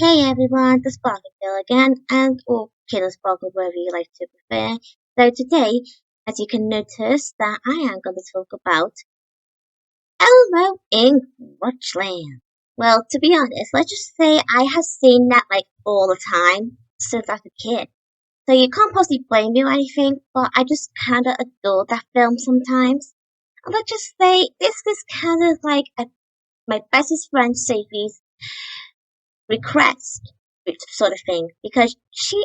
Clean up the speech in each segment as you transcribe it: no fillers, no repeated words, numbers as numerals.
Hey everyone, the Sparkle Girl again, or Killer Sparkle, wherever you like to prefer. So today, as you can notice, that I am going to talk about Elmo in Grouchland. Well, to be honest, let's just say I have seen that like all the time since I was a kid. So you can't possibly blame me or anything, but I just kinda adore that film sometimes. And let's just say this is kind of like my bestest friend Sophie's request sort of thing because she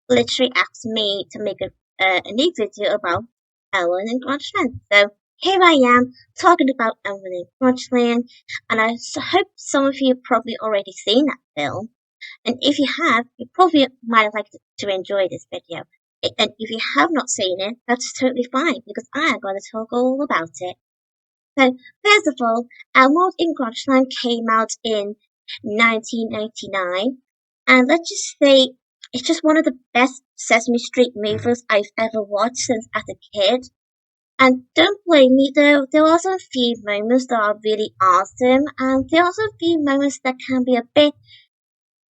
literally asked me to make a new video about Ellen and Grouchland. So here I am talking about Ellen and Grouchland, and hope some of you have probably already seen that film. And if you have, you probably might like to enjoy this video. And if you have not seen it, that's totally fine because I am going to talk all about it. So first of all, Elmo in Grouchland came out in 1999, and let's just say it's just one of the best Sesame Street movies I've ever watched since as a kid. And don't blame me though, there are also a few moments that are really awesome, and there are also a few moments that can be a bit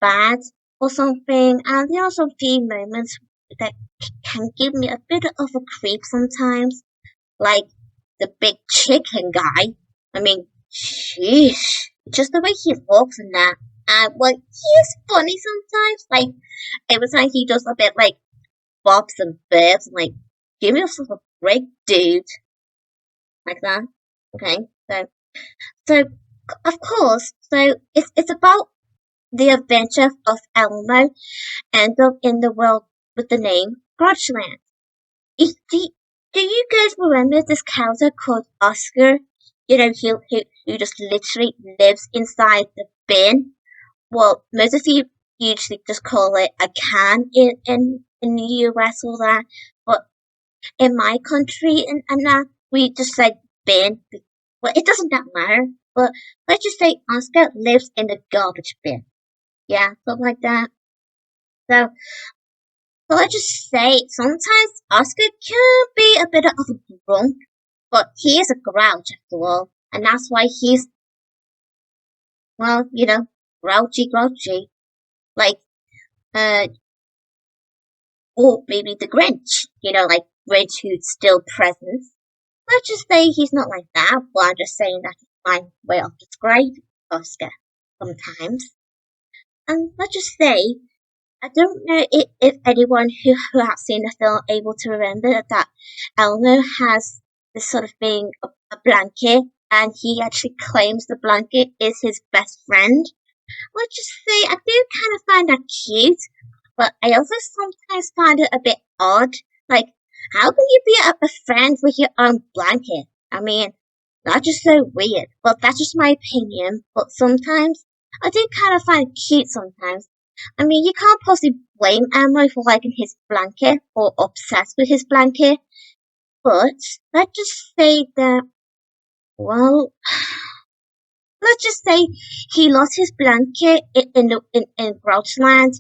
bad or something, and there are also a few moments that can give me a bit of a creep sometimes, like the big chicken guy. I mean, sheesh, just the way he walks and that. And well, he is funny sometimes. Like every time he does a bit like bobs and bibs, and like give yourself a break, dude, like that. Okay, so of course, so it's about the adventure of Elmo and in the world with the name Grouchland. Do you guys remember this character called Oscar? You know, who just literally lives inside the bin. Well, most of you usually just call it a can in the US or that, but in my country and that we just say bin. Well, it doesn't that matter. But let's just say Oscar lives in the garbage bin. Yeah, something like that. So so let's just say sometimes Oscar can be a bit of a grump, but he is a grouch after all, and that's why he's, well, grouchy, like, uh, or maybe the Grinch, like Grinch who's still present. Let's just say he's not like that, but I'm just saying that's my way of describing Oscar sometimes. And let's just say I don't know if anyone who has seen the film able to remember that Elmo has this sort of thing, a blanket, and he actually claims the blanket is his best friend. Let's just say I do kind of find that cute, but I also sometimes find it a bit odd. Like, how can you be a friend with your own blanket? I mean, that's just so weird. But that's just my opinion. But sometimes I do kind of find it cute sometimes. I mean, you can't possibly blame Elmo for liking his blanket or obsessed with his blanket, but let's just say that, well, let's just say he lost his blanket in Grouchland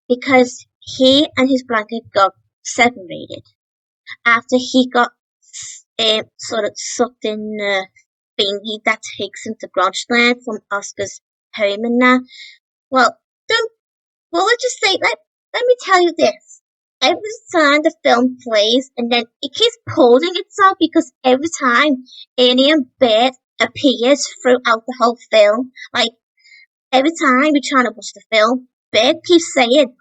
because he and his blanket got separated after he got sort of sucked in the thingy that takes him to Grouchland from Oscar's home and that. Well, don't Well, let's just say, let me tell you this. Every time the film plays, and then it keeps pausing itself because every time alien bit appears throughout the whole film, like every time you're trying to watch the film, Bit keeps saying,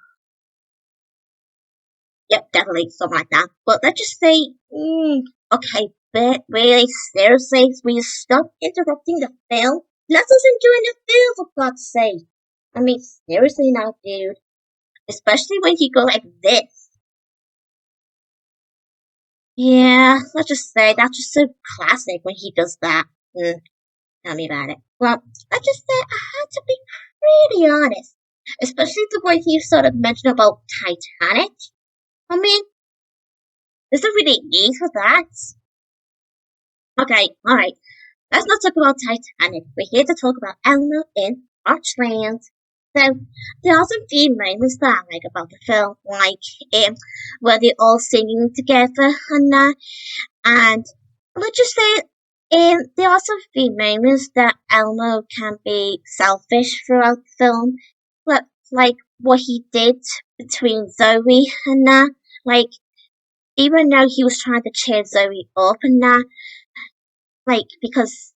yep, definitely, something like that. But let's just say, okay, Bit, really, seriously, will you stop interrupting the film? Let us enjoy the film, for God's sake. I mean, seriously now, dude. Especially when he go like this. Yeah, let's just say that's just so classic when he does that. Tell me about it. Well, let's just say I had to be pretty honest. Especially the way he sort of mentioned about Titanic. I mean, there's a really need for that. Okay, alright. Let's not talk about Titanic. We're here to talk about Elmo in Archland. So, there are some few moments that I like about the film, like where they're all singing together and that. And let's just say there are some few moments that Elmo can be selfish throughout the film. But like what he did between Zoe and that, like even though he was trying to cheer Zoe up and that, like because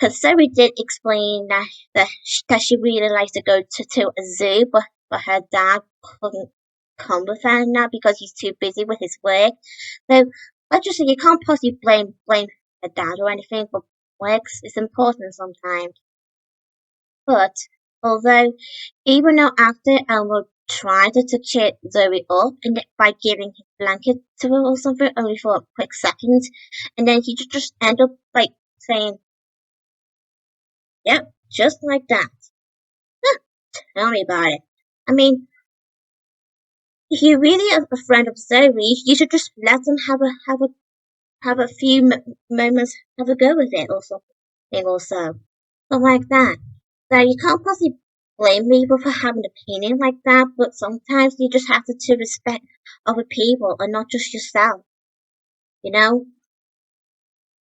Zoe did explain that she really likes to go to a zoo, but her dad couldn't come with her now because he's too busy with his work. So let's just say you can't possibly blame her dad or anything, but work is important sometimes. But although even though after Elmo tried to cheer Zoe up and by giving his blanket to her or something only for a quick second, and then he just end up like saying, "Yep, just like that." Huh, tell me about it. I mean, if you're really a friend of Zoe, you should just let them have a few moments, have a go with it or something or so, or like that. So you can't possibly blame people for having an opinion like that, but sometimes you just have to respect other people and not just yourself, you know?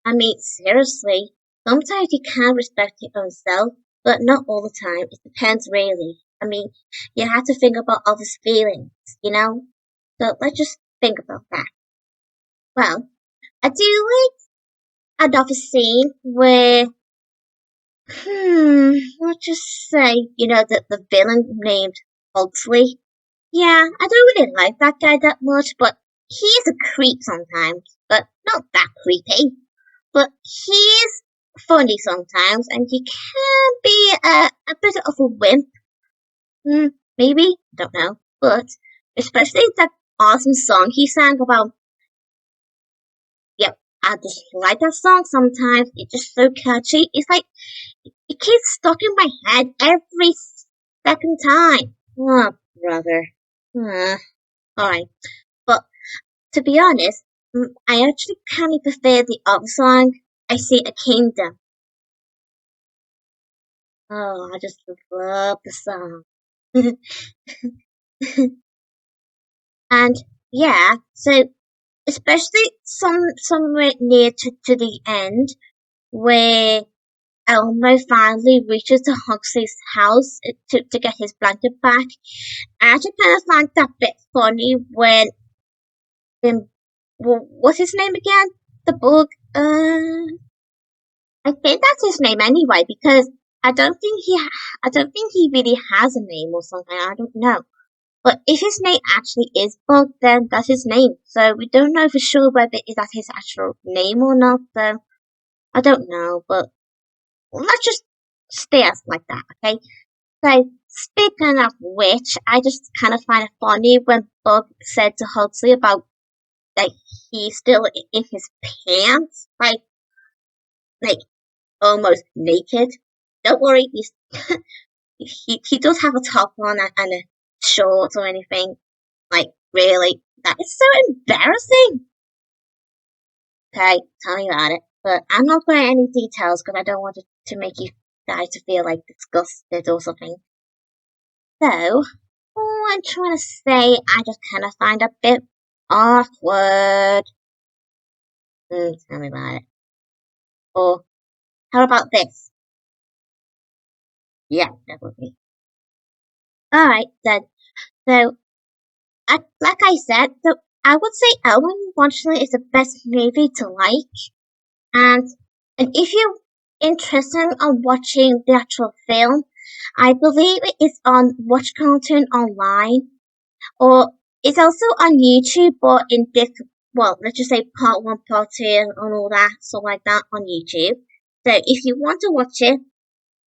I mean, seriously, sometimes you can respect your own self, but not all the time. It depends really. I mean, you have to think about others' feelings, you know? So let's just think about that. Well, I do like another scene where, let's just say, the villain named Huxley. Yeah, I don't really like that guy that much, but he's a creep sometimes, but not that creepy. But he's funny sometimes, and he can be a bit of a wimp. Maybe, don't know. But especially that awesome song he sang about. Yep, I just like that song sometimes. It's just so catchy. It's like it keeps stuck in my head every second time. Oh, brother. Alright, but to be honest, I actually kind of prefer the other song, I See a Kingdom. Oh, I just love the song. And yeah, so especially somewhere near to the end where Elmo finally reaches to Huxley's house to get his blanket back. I actually kind of find that bit funny when what's his name again? The bug. I think that's his name anyway because I don't think he really has a name or something. I don't know. But if his name actually is Bug, then that's his name. So we don't know for sure whether is that his actual name or not. So I don't know. But let's just stay as like that, okay? So speaking of which, I just kind of find it funny when Bug said to Huxley about that he's still in his pants, like almost naked. Don't worry, he does have a top on and a shorts or anything. Like really, that is so embarrassing. Okay, tell me about it. But I'm not going into any details because I don't want to make you guys to feel like disgusted or something. So, all I'm trying to say, I just kind of find a bit awkward. Tell me about it. Or how about this? Yeah, definitely. Alright then. So, like I said, so I would say Elmo unfortunately is the best movie to like. And and if you're interested on watching the actual film, I believe it is on Watch Cartoon Online, or it's also on YouTube, but in different. Well, let's just say part one, part two, and all that, so like that on YouTube. So if you want to watch it,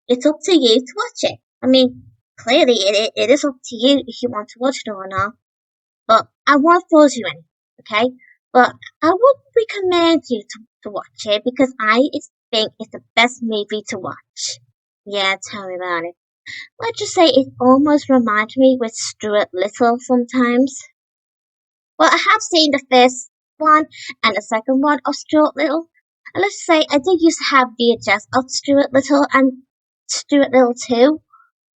it's up to you to watch it. I mean, clearly it is up to you if you want to watch it or not. But I won't force you in, okay? But I would recommend you to watch it because I think it's the best movie to watch. Yeah, tell me about it. Let's just say it almost reminds me with Stuart Little sometimes. Well, I have seen the first one and the second one of Stuart Little. And let's say I did used to have VHS of Stuart Little and Stuart Little 2,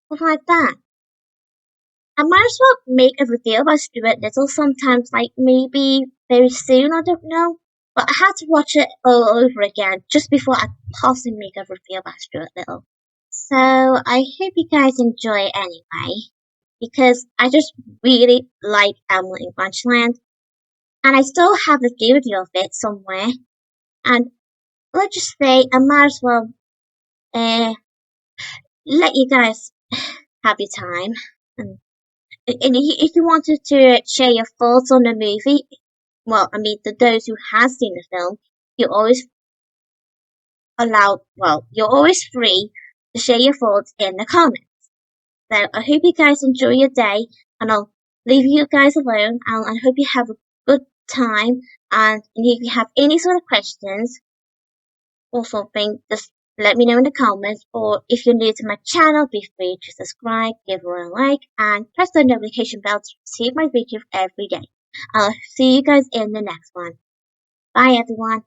something like that. I might as well make a review about Stuart Little sometimes, like maybe very soon, I don't know. But I had to watch it all over again just before I possibly make a review about Stuart Little. So I hope you guys enjoy it anyway. because I just really like Elmo in Grouchland, and I still have the DVD of it somewhere. And let's just say I might as well uh, let you guys have your time. And, and if you wanted to share your thoughts on the movie, well, I mean, to those who has seen the film, you're always you're always free to share your thoughts in the comments. So I hope you guys enjoy your day, and I'll leave you guys alone, and I hope you have a good time. And if you have any sort of questions or something, just let me know in the comments. Or if you're new to my channel, be free to subscribe, give her a like, and press the notification bell to receive my videos every day. I'll see you guys in the next one. Bye everyone.